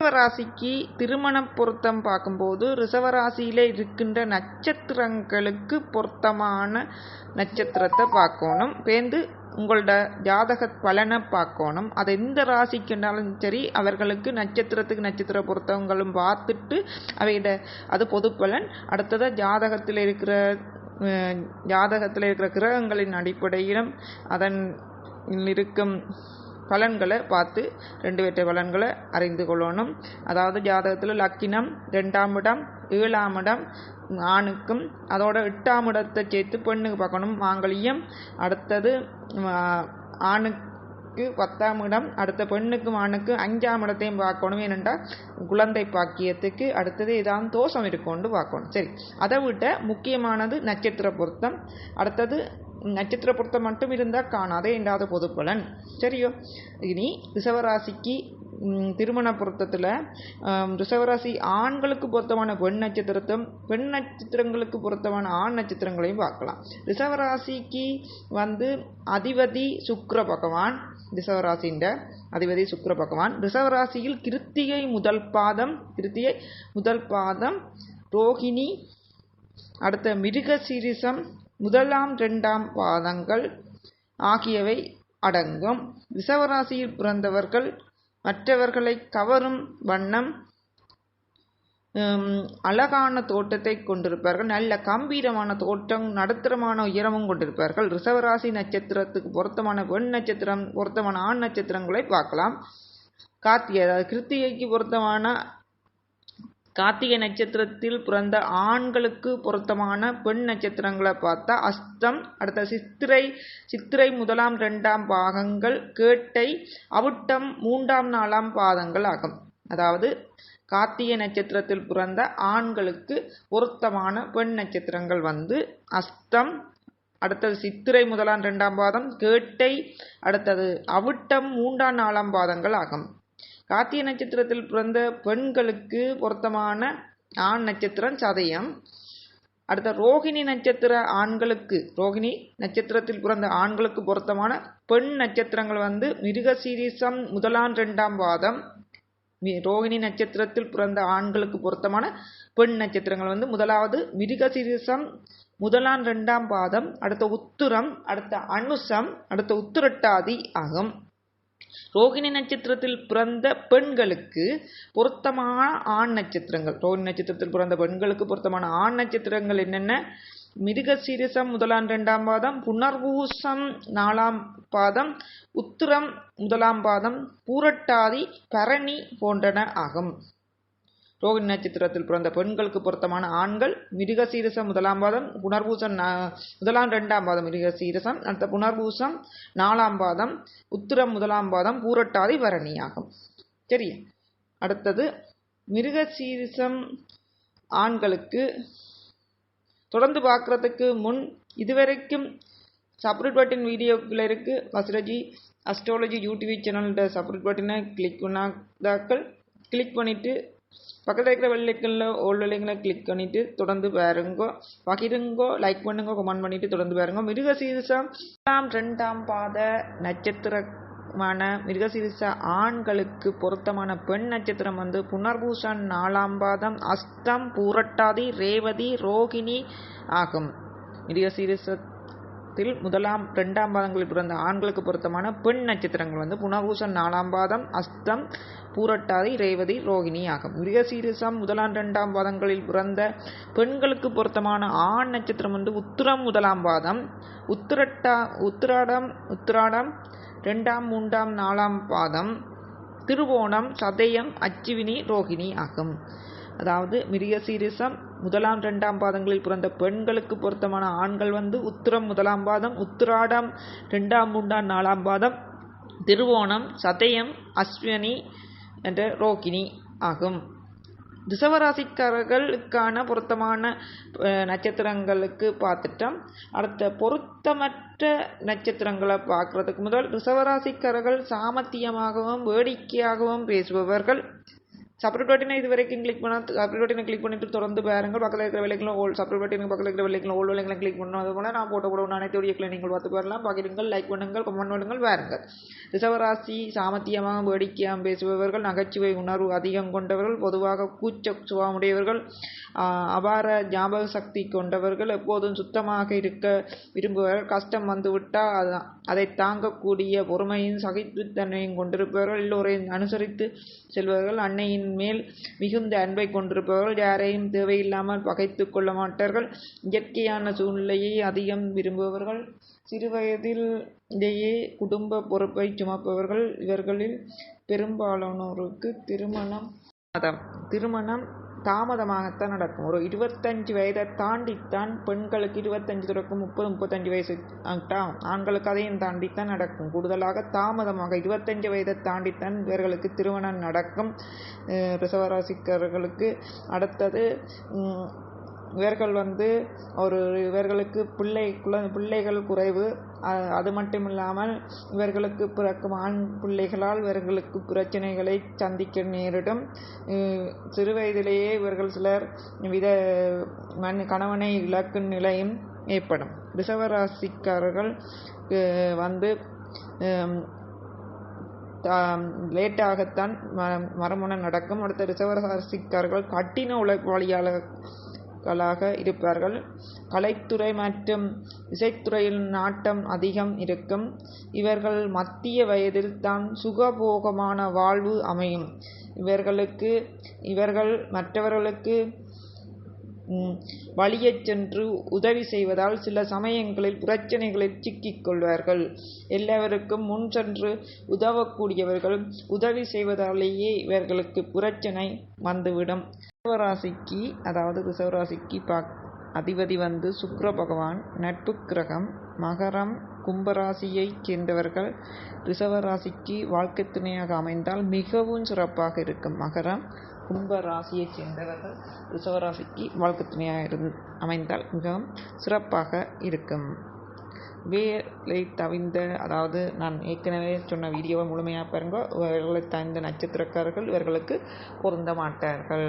ரிஷபராசிக்கு திருமண பொருத்தம் பார்க்கும்போது ரிஷபராசியில இருக்கின்ற நட்சத்திரங்களுக்கு பொருத்தமான நட்சத்திரத்தை பார்க்கணும். பேர்ந்து உங்களோட ஜாதக பலனை பார்க்கணும். அது எந்த ராசிக்குனாலும் சரி, அவர்களுக்கு நட்சத்திரத்துக்கு நட்சத்திர பொருத்தங்களும் பார்த்துட்டு அவையிட அது பொது பலன். அடுத்ததாக ஜாதகத்தில் இருக்கிற கிரகங்களின் அடிப்படையிலும் அதன் இருக்கும் பலன்களை பார்த்து ரெண்டு பேற்ற பலன்களை அறிந்து கொள்ளணும். அதாவது ஜாதகத்தில் லக்கினம் 2ஆம் இடம் 7ஆம் இடம் ஆணுக்கும் அதோட 8ஆம் இடத்தை சேர்த்து பெண்ணுக்கு பார்க்கணும். மாங்கல்யம் அடுத்தது ஆணுக்கு 10ஆம் இடம், அடுத்த பெண்ணுக்கும் ஆணுக்கும் 5ஆம் இடத்தையும் பார்க்கணும். ஏனென்றால் குழந்தை பாக்கியத்துக்கு அடுத்தது ஏதாவது தோஷம் இருக்கும்னு பார்க்கணும். சரி, அதை விட முக்கியமானது நட்சத்திர பொருத்தம். அடுத்தது நட்சத்திர பொருத்தம் மட்டும் இருந்தால் காணாதே என்றாவது பொது பலன். சரியோ? இனி ரிஷபராசிக்கு திருமண பொருத்தத்தில் ரிஷபராசி ஆண்களுக்கு பொருத்தமான பெண் நட்சத்திரத்தையும் பெண் நட்சத்திரங்களுக்கு பொருத்தமான ஆண் நட்சத்திரங்களையும் பார்க்கலாம். ரிஷபராசிக்கு அதிபதி சுக்கிர பகவான். ரிஷபராசியின் அதிபதி சுக்கிர பகவான் ரிஷபராசியில் கிருத்திகை முதல் பாதம் ரோகிணி அடுத்த மிருகசீரிஷம் 1ஆம் 2ஆம் பாதங்கள் ஆகியவை அடங்கும். ரிஷபராசியில் பிறந்தவர்கள் மற்றவர்களை கவரும் வண்ணம் அழகான தோட்டத்தை கொண்டிருப்பார்கள். நல்ல கம்பீரமான தோட்டம், நடுத்தரமான உயரமும் கொண்டிருப்பார்கள். ரிஷபராசி நட்சத்திரத்துக்கு பொருத்தமான பெண் நட்சத்திரம், பொருத்தமான ஆண் நட்சத்திரங்களை பார்க்கலாம். கார்த்திகை, அதாவது கிருத்திகைக்கு பொருத்தமான கார்த்திகை நட்சத்திரத்தில் பிறந்த ஆண்களுக்கு பொருத்தமான பெண் நட்சத்திரங்களை பார்த்தா அஸ்தம், அடுத்த சித்திரை 1ஆம் 2ஆம் பாகங்கள், கேட்டை, அவிட்டம் 3ஆம் 4ஆம் பாதங்கள் ஆகும். அதாவது கார்த்திகை நட்சத்திரத்தில் பிறந்த ஆண்களுக்கு பொருத்தமான பெண் நட்சத்திரங்கள் அஸ்தம், அடுத்தது சித்திரை 1ஆம் 2ஆம் பாதம், கேட்டை, அடுத்தது அவிட்டம் 3ஆம் 4ஆம் பாதங்கள் ஆகும். கார்த்திகை நட்சத்திரத்தில் பிறந்த பெண்களுக்கு பொருத்தமான ஆண் நட்சத்திரம் சதயம். அடுத்த ரோகிணி நட்சத்திரத்தில் பிறந்த ஆண்களுக்கு பொருத்தமான பெண் நட்சத்திரங்கள் மிருகசீரிஷம் 1ஆம் 2ஆம் பாதம். ரோகிணி நட்சத்திரத்தில் பிறந்த ஆண்களுக்கு பொருத்தமான பெண் நட்சத்திரங்கள் முதலாவது மிருகசீரிஷம் 1ஆம் 2ஆம் பாதம், அடுத்த உத்திரம், அடுத்த அனுசம், அடுத்த உத்திரட்டாதி ஆகும். ரோகிணி நட்சத்திரத்தில் பிறந்த பெண்களுக்கு பொருத்தமான ஆண் நட்சத்திரங்கள், ரோகிணி நட்சத்திரத்தில் பிறந்த பெண்களுக்கு பொருத்தமான ஆண் நட்சத்திரங்கள் என்னென்ன? மிருகசீரிஷம் 1ஆம் 2ஆம் பாதம், புனர்பூசம் 4ஆம் பாதம், உத்திரம் 1ஆம் பாதம், பூரட்டாதி, பரணி போன்றன ஆகும். ரோகிணி நட்சத்திரத்தில் பிறந்த பெண்களுக்கு பொருத்தமான ஆண்கள் மிருகசீரிஷம் 1ஆம் பாதம், புனர்பூசம் 1ஆம் 2ஆம் பாதம் மிருகசீரிஷம், அடுத்த புனர்பூசம் 4ஆம் பாதம், உத்திரம் 1ஆம் பாதம், பூரட்டாதி, பரணி ஆகும். சரியா? அடுத்தது மிருகசீரிஷம் ஆண்களுக்கு தொடர்ந்து பார்க்கறதுக்கு முன் இதுவரைக்கும் சப்ரேட் பட்டன் வீடியோக்கள் இருக்கு. வசுரஜி அஸ்ட்ராலஜி யூடியூப் சேனலோட சப்ரேட் பட்டனை கிளிக் பண்ணிட்டு பக்கத்தில் இருக்கிற வெள்ளைக்கல்ல ஓல் வெள்ளைங்களை கிளிக் பண்ணிட்டு தொடர்ந்து பாருங்கோ, பகிருங்கோ, லைக் பண்ணுங்க, கமெண்ட் பண்ணிட்டு தொடர்ந்து பாருங்க. மிருகசீரிஷம் 2ஆம் பாத நட்சத்திரமான மிருகசீரிஷ ஆண்களுக்கு பொருத்தமான பெண் நட்சத்திரம் புனர்பூசம் 4ஆம் பாதம், அஸ்தம், பூரட்டாதி, ரேவதி, ரோகிணி ஆகும். மிருகசீரிஷத்தில் 1ஆம் 2ஆம் பாதங்களில் பிறந்த ஆண்களுக்கு பொருத்தமான பெண் நட்சத்திரங்கள் புனர்பூசம் 4ஆம் பாதம், அஸ்தம், பூரட்டாதி, ரேவதி, ரோகிணி ஆகும். மிருகசீரிஷம் 1ஆம் 2ஆம் பாதங்களில் பிறந்த பெண்களுக்கு பொருத்தமான ஆண் நட்சத்திரம் உத்திரம் 1ஆம் பாதம், உத்திராடம் 2ஆம் 3ஆம் 4ஆம் பாதம், திருவோணம், சதயம், அச்சிவினி, ரோகிணி ஆகும். அதாவது மிருகசீரிஷம் 1ஆம் 2ஆம் பாதங்களில் பிறந்த பெண்களுக்கு பொருத்தமான ஆண்கள் உத்திரம் 1ஆம் பாதம், உத்திராடம் 2ஆம் 3ஆம் 4ஆம் பாதம், திருவோணம், சதயம், அஸ்வினி என்ற ரோகிணி ஆகும். ரிஷபராசிக்காரர்களுக்கான பொருத்தமான நட்சத்திரங்களுக்கு பார்த்துட்டோம். அடுத்த பொருத்தமற்ற நட்சத்திரங்களை பார்க்கறதுக்கு முதல் ரிஷபராசிக்காரர்கள் சாமர்த்தியமாகவும் வேடிக்கையாகவும் பேசுபவர்கள், சப்ஸ்கிரைப் பட்டனை இது வரைக்கும் கிளிக் பண்ணால் சப்ஸ்கிரைப் பட்டனை கிளிக் பண்ணிட்டு தொடர்ந்து பாருங்கள். பக்கத்தில் இருக்கிற விலைகளும் சப்ஸ்கிரைப் பட்டனுக்கு பக்கத்தில் இருக்கிற விலைகளும் விலைகளை கிளிக் பண்ணணும். அதுபோல் நான் போட்ட அனைத்து வீடியோக்களை நீங்கள் பார்த்து பாருங்கள். பகிருங்கள், லைக் பண்ணுங்கள், கமெண்ட் பண்ணுங்கள், பாருங்கள். ரிஷபராசி சாமர்த்தியமாக வேடிக்கையாக பேசுபவர்கள், நகைச்சுவை உணர்வு அதிகம் கொண்டவர்கள், பொதுவாக கூச்ச சுபாவமுடையவர்கள், அபார ஞாபக சக்தி கொண்டவர்கள், எப்போதும் சுத்தமாக இருக்க விரும்புபவர்கள், கஷ்டம் வந்துவிட்டால் அதை தாங்கக்கூடிய பொறுமையும் சகிப்புத்தன்மையும் கொண்டிருப்பவர்கள், எல்லோரையும் அனுசரித்து செல்பவர்கள், அன்னையின் மேல் மிகுந்த அன்பை கொண்டிருப்பவர்கள், யாரையும் தேவையில்லாமல் பகைத்து கொள்ள மாட்டார்கள், இயற்கையான சூழ்நிலையை அதிகம் விரும்புபவர்கள், சிறுவயதிலேயே குடும்ப பொறுப்பை சுமப்பவர்கள். இவர்களில் பெரும்பாலானோருக்கு திருமணம் தாமதமாகத்தான் நடக்கும். ஒரு 25 வயதை தாண்டித்தான் பெண்களுக்கு 25 தொடக்கம் 30-35 வயசு ஆண்களுக்கு அதையும் தாண்டித்தான் நடக்கும். கூடுதலாக தாமதமாக 25 வயதை தாண்டித்தான் இவர்களுக்கு திருமணம் நடக்கும். ரிஷபராசிக்காரர்களுக்கு அடுத்தது இவர்கள் இவர்களுக்கு பிள்ளைகள் குறைவு. அது மட்டும் இல்லாமல் இவர்களுக்கு பிறக்கும் ஆண் பிள்ளைகளால் இவர்களுக்கு பிரச்சனைகளை சந்திக்க நேரிடும். சிறு வயதிலேயே இவர்கள் சிலர் கணவனை இழக்கும் நிலையும் ஏற்படும். ரிஷபராசிக்காரர்கள் லேட்டாகத்தான் மறுமணம் நடக்கும். அடுத்த ரிஷபராசிக்காரர்கள் கடின உழைப்பாளிகளாக இருப்பார்கள். கலைத்துறை மற்றும் இசைத்துறையில் நாட்டம் அதிகம் இருக்கும். இவர்கள் மத்திய வயதில் தான் சுகபோகமான வாழ்வு அமையும். இவர்கள் மற்றவர்களுக்கு வழியச் சென்று உதவி செய்வதால் சில சமயங்களில் பிரச்சனைகளில் சிக்கிக் கொள்வார்கள். எல்லாருக்கும் முன் சென்று உதவக்கூடியவர்கள். உதவி செய்வதாலேயே இவர்களுக்கு பிரச்சனை வந்துவிடும். ரிஷபராசிக்கு அதிபதி சுக்கிர பகவான். நட்பு கிரகம் மகரம் கும்பராசியைச் சேர்ந்தவர்கள் ரிஷபராசிக்கு வாழ்க்கை துணையாக அமைந்தால் மிகவும் சிறப்பாக இருக்கும். மகரம் கும்பராசியைச் சேர்ந்தவர்கள் ரிஷபராசிக்கு வாழ்க்கை துணையாக அமைந்தால் மிகவும் சிறப்பாக இருக்கும். வேலை தவிர்ந்த நான் ஏற்கனவே சொன்ன வீடியோவை முழுமையாக பாருங்க. இவர்களை தவிர்ந்த நட்சத்திரக்காரர்கள் இவர்களுக்கு பொருந்த மாட்டார்கள்.